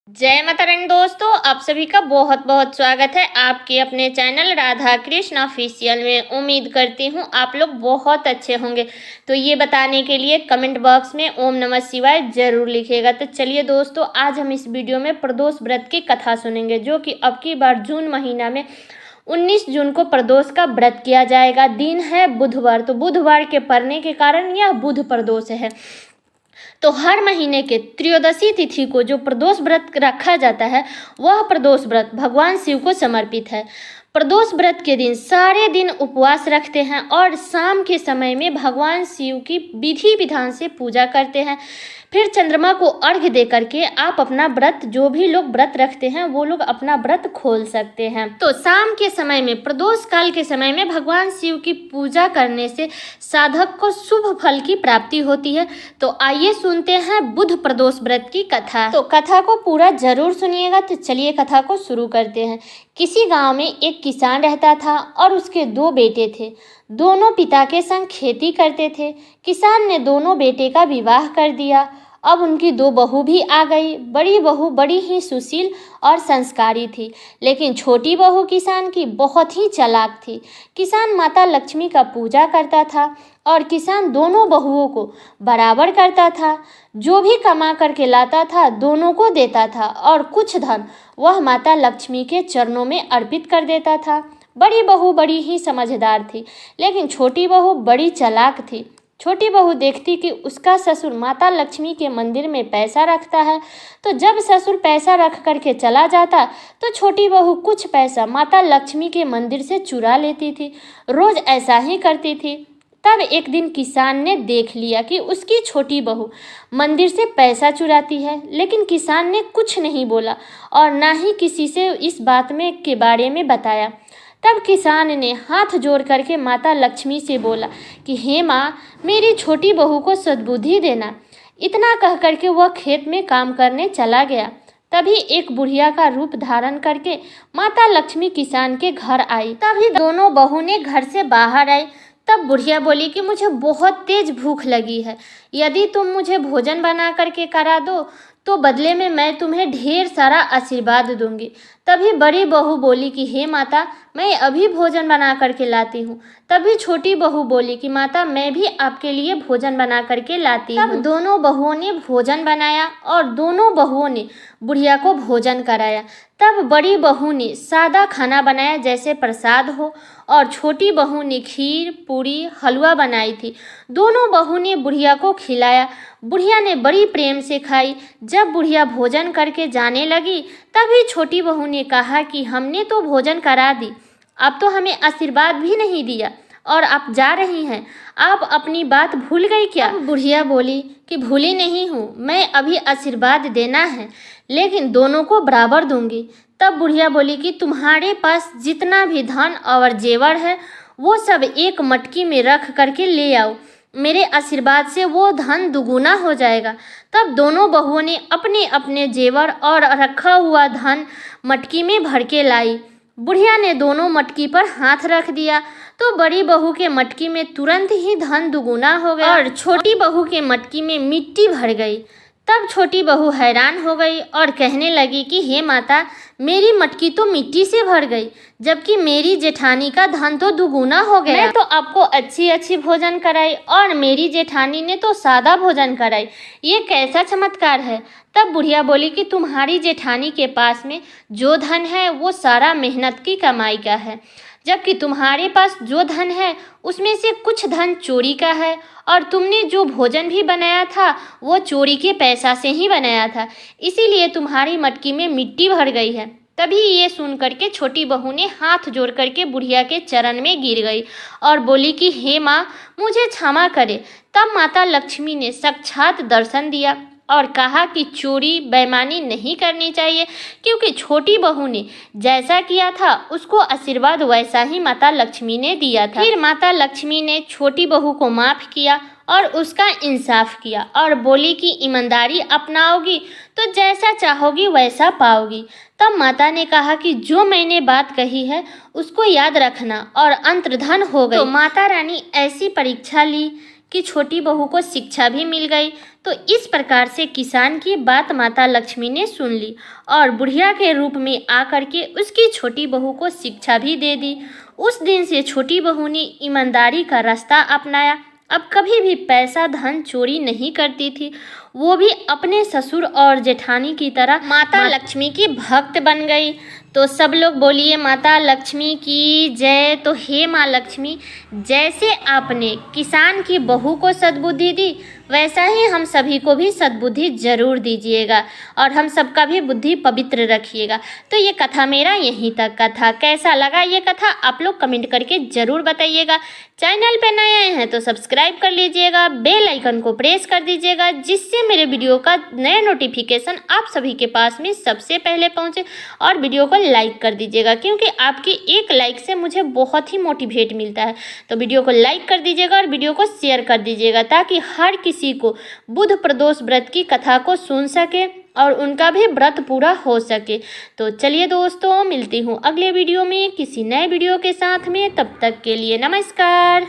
जय माता रानी दोस्तों, आप सभी का बहुत बहुत स्वागत है आपके अपने चैनल राधा कृष्ण ऑफिशियल में। उम्मीद करती हूँ आप लोग बहुत अच्छे होंगे। तो ये बताने के लिए कमेंट बॉक्स में ओम नमः शिवाय जरूर लिखिएगा। तो चलिए दोस्तों, आज हम इस वीडियो में प्रदोष व्रत की कथा सुनेंगे, जो कि अब की बार जून महीना में 19 जून को प्रदोष का व्रत किया जाएगा। दिन है बुधवार, तो बुधवार के पड़ने के कारण यह बुध प्रदोष है। तो हर महीने के त्रयोदशी तिथि को जो प्रदोष व्रत रखा जाता है, वह प्रदोष व्रत भगवान शिव को समर्पित है। प्रदोष व्रत के दिन सारे दिन उपवास रखते हैं और शाम के समय में भगवान शिव की विधि विधान से पूजा करते हैं। फिर चंद्रमा को अर्घ्य दे करके आप अपना व्रत, जो भी लोग व्रत रखते हैं वो लोग अपना व्रत खोल सकते हैं। तो शाम के समय में, प्रदोष काल के समय में भगवान शिव की पूजा करने से साधक को शुभ फल की प्राप्ति होती है। तो आइए सुनते हैं बुध प्रदोष व्रत की कथा। तो कथा को पूरा जरूर सुनिएगा। तो चलिए कथा को शुरू करते हैं। किसी गांव में एक किसान रहता था और उसके 2 बेटे थे। दोनों पिता के संग खेती करते थे। किसान ने दोनों बेटे का विवाह कर दिया। अब उनकी 2 बहू भी आ गई। बड़ी बहू बड़ी ही सुशील और संस्कारी थी, लेकिन छोटी बहू किसान की बहुत ही चालाक थी। किसान माता लक्ष्मी का पूजा करता था और किसान दोनों बहुओं को बराबर करता था। जो भी कमा करके लाता था दोनों को देता था और कुछ धन वह माता लक्ष्मी के चरणों में अर्पित कर देता था। बड़ी बहू बड़ी ही समझदार थी, लेकिन छोटी बहू बड़ी चालाक थी। छोटी बहू देखती कि उसका ससुर माता लक्ष्मी के मंदिर में पैसा रखता है, तो जब ससुर पैसा रख करके चला जाता तो छोटी बहू कुछ पैसा माता लक्ष्मी के मंदिर से चुरा लेती थी। रोज ऐसा ही करती थी। तब एक दिन किसान ने देख लिया कि उसकी छोटी बहू मंदिर से पैसा चुराती है, लेकिन किसान ने कुछ नहीं बोला और ना ही किसी से इस बात में के बारे में बताया। तब किसान ने हाथ जोड़ करके माता लक्ष्मी से बोला कि हे माँ, मेरी छोटी बहू को सद्बुद्धि देना। इतना कह करके वह खेत में काम करने चला गया। तभी एक बुढ़िया का रूप धारण करके माता लक्ष्मी किसान के घर आई। तभी दोनों बहू ने घर से बाहर आई। तब बुढ़िया बोली कि मुझे बहुत तेज भूख लगी है, यदि तुम मुझे भोजन बना करके करा दो तो बदले में मैं तुम्हें ढेर सारा आशीर्वाद दूंगी। तभी बड़ी बहू बोली कि हे माता, मैं अभी भोजन बना करके लाती हूँ। तभी छोटी बहू बोली कि माता, मैं भी आपके लिए भोजन बना करके लाती हूँ। तब दोनों बहुओं ने भोजन बनाया और दोनों बहुओं ने बुढ़िया को भोजन कराया। तब बड़ी बहू ने सादा खाना बनाया जैसे प्रसाद हो, और छोटी बहू ने खीर, पूरी, हलवा बनाई थी। दोनों बहू ने बुढ़िया को खिलाया। बुढ़िया ने बड़ी प्रेम से खाई। जब बुढ़िया भोजन करके जाने लगी, तभी छोटी बहू ने कहा कि हमने तो भोजन करा दी, अब तो हमें आशीर्वाद भी नहीं दिया और आप जा रही हैं, आप अपनी बात भूल गई क्या? बुढ़िया बोली कि भूली नहीं हूँ, मैं अभी आशीर्वाद देना है, लेकिन दोनों को बराबर दूंगी। तब बुढ़िया बोली कि तुम्हारे पास जितना भी धन और जेवर है वो सब एक मटकी में रख करके ले आओ, मेरे आशीर्वाद से वो धन दुगुना हो जाएगा। तब दोनों बहुओं ने अपने अपने जेवर और रखा हुआ धन मटकी में भर के लाई। बुढ़िया ने दोनों मटकी पर हाथ रख दिया तो बड़ी बहू के मटकी में तुरंत ही धन दुगुना हो गया और छोटी बहू के मटकी में मिट्टी भर गई। तब छोटी बहू हैरान हो गई और कहने लगी कि हे माता, मेरी मटकी तो मिट्टी से भर गई, जबकि मेरी जेठानी का धन तो दुगुना हो गया। मैं तो आपको अच्छी अच्छी भोजन कराई और मेरी जेठानी ने तो सादा भोजन कराई, ये कैसा चमत्कार है? तब बुढ़िया बोली कि तुम्हारी जेठानी के पास में जो धन है वो सारा मेहनत की कमाई का है, जबकि तुम्हारे पास जो धन है उसमें से कुछ धन चोरी का है, और तुमने जो भोजन भी बनाया था वो चोरी के पैसा से ही बनाया था, इसीलिए तुम्हारी मटकी में मिट्टी भर गई है। तभी ये सुन करके छोटी बहू ने हाथ जोड़ करके बुढ़िया के चरण में गिर गई और बोली कि हे माँ, मुझे क्षमा करे। तब माता लक्ष्मी ने साक्षात दर्शन दिया और कहा कि चोरी बेईमानी नहीं करनी चाहिए, क्योंकि छोटी बहू ने जैसा किया था उसको आशीर्वाद वैसा ही माता लक्ष्मी ने दिया था। फिर माता लक्ष्मी ने छोटी बहू को माफ़ किया और उसका इंसाफ किया और बोली कि ईमानदारी अपनाओगी तो जैसा चाहोगी वैसा पाओगी। तब माता ने कहा कि जो मैंने बात कही है उसको याद रखना, और अंतर्धन हो गई। तो माता रानी ऐसी परीक्षा ली कि छोटी बहू को शिक्षा भी मिल गई। तो इस प्रकार से किसान की बात माता लक्ष्मी ने सुन ली और बुढ़िया के रूप में आकर के उसकी छोटी बहू को शिक्षा भी दे दी। उस दिन से छोटी बहू ने ईमानदारी का रास्ता अपनाया। अब कभी भी पैसा धन चोरी नहीं करती थी। वो भी अपने ससुर और जेठानी की तरह माता लक्ष्मी की भक्त बन गई। तो सब लोग बोलिए माता लक्ष्मी की जय। तो हे माँ लक्ष्मी, जैसे आपने किसान की बहू को सद्बुद्धि दी, वैसा ही हम सभी को भी सद्बुद्धि जरूर दीजिएगा और हम सबका भी बुद्धि पवित्र रखिएगा। तो ये कथा मेरा यहीं तक का था। कैसा लगा ये कथा आप लोग कमेंट करके ज़रूर बताइएगा। चैनल पे नए आए हैं तो सब्सक्राइब कर लीजिएगा, बेल आइकन को प्रेस कर दीजिएगा, जिससे मेरे वीडियो का नया नोटिफिकेशन आप सभी के पास में सबसे पहले पहुँचे। और वीडियो को लाइक कर दीजिएगा, क्योंकि आपके एक लाइक से मुझे बहुत ही मोटिवेट मिलता है। तो वीडियो को लाइक कर दीजिएगा और वीडियो को शेयर कर दीजिएगा, ताकि हर किसी को बुध प्रदोष व्रत की कथा को सुन सके और उनका भी व्रत पूरा हो सके। तो चलिए दोस्तों, मिलती हूँ अगले वीडियो में किसी नए वीडियो के साथ में। तब तक के लिए नमस्कार।